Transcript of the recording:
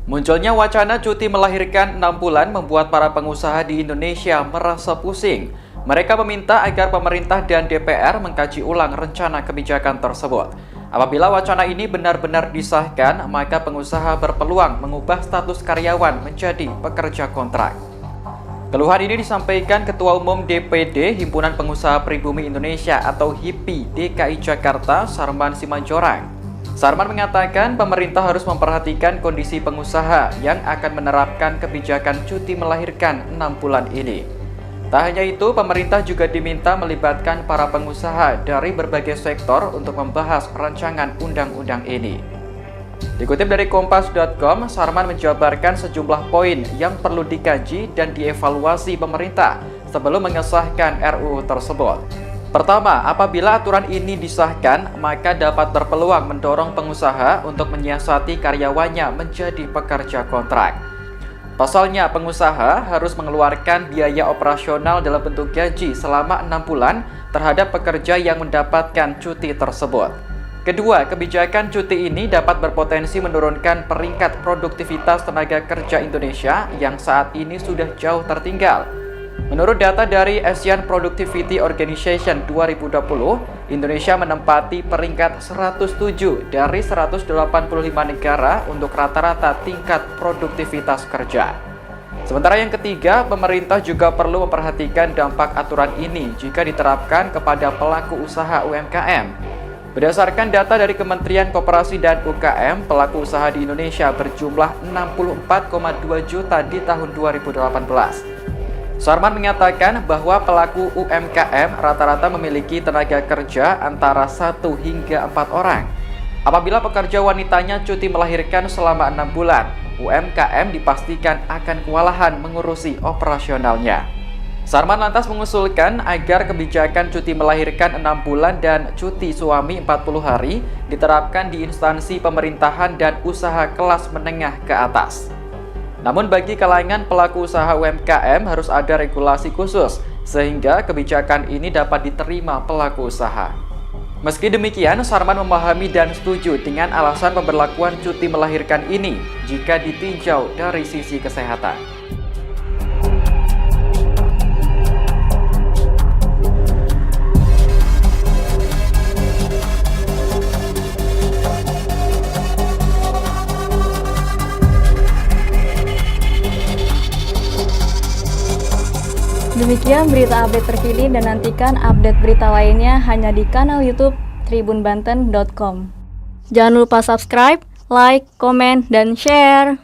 Munculnya wacana cuti melahirkan 6 bulan membuat para pengusaha di Indonesia merasa pusing. Mereka meminta agar pemerintah dan DPR mengkaji ulang rencana kebijakan tersebut. Apabila wacana ini benar-benar disahkan, maka pengusaha berpeluang mengubah status karyawan menjadi pekerja kontrak. Keluhan ini disampaikan Ketua Umum DPD Himpunan Pengusaha Pribumi Indonesia atau HIPI DKI Jakarta, Sarman Simanjorang. Sarman mengatakan pemerintah harus memperhatikan kondisi pengusaha yang akan menerapkan kebijakan cuti melahirkan 6 bulan ini. Tak hanya itu, pemerintah juga diminta melibatkan para pengusaha dari berbagai sektor untuk membahas rancangan undang-undang ini. Dikutip dari Kompas.com, Sarman menjabarkan sejumlah poin yang perlu dikaji dan dievaluasi pemerintah sebelum mengesahkan RUU tersebut. Pertama, apabila aturan ini disahkan, maka dapat berpeluang mendorong pengusaha untuk menyiasati karyawannya menjadi pekerja kontrak. Pasalnya, pengusaha harus mengeluarkan biaya operasional dalam bentuk gaji selama 6 bulan terhadap pekerja yang mendapatkan cuti tersebut. Kedua, kebijakan cuti ini dapat berpotensi menurunkan peringkat produktivitas tenaga kerja Indonesia yang saat ini sudah jauh tertinggal. Menurut data dari Asian Productivity Organization 2020, Indonesia menempati peringkat 107 dari 185 negara untuk rata-rata tingkat produktivitas kerja. Sementara yang ketiga, pemerintah juga perlu memperhatikan dampak aturan ini jika diterapkan kepada pelaku usaha UMKM. Berdasarkan data dari Kementerian Koperasi dan UKM, pelaku usaha di Indonesia berjumlah 64,2 juta di tahun 2018. Sarman mengatakan bahwa pelaku UMKM rata-rata memiliki tenaga kerja antara 1 hingga 4 orang. Apabila pekerja wanitanya cuti melahirkan selama 6 bulan, UMKM dipastikan akan kewalahan mengurusi operasionalnya. Sarman lantas mengusulkan agar kebijakan cuti melahirkan 6 bulan dan cuti suami 40 hari diterapkan di instansi pemerintahan dan usaha kelas menengah ke atas. Namun bagi kalangan pelaku usaha UMKM harus ada regulasi khusus, sehingga kebijakan ini dapat diterima pelaku usaha. Meski demikian, Sarman memahami dan setuju dengan alasan pemberlakuan cuti melahirkan ini jika ditinjau dari sisi kesehatan. Demikian berita update terkini dan nantikan update berita lainnya hanya di kanal YouTube tribunbanten.com. Jangan lupa subscribe, like, komen, dan share.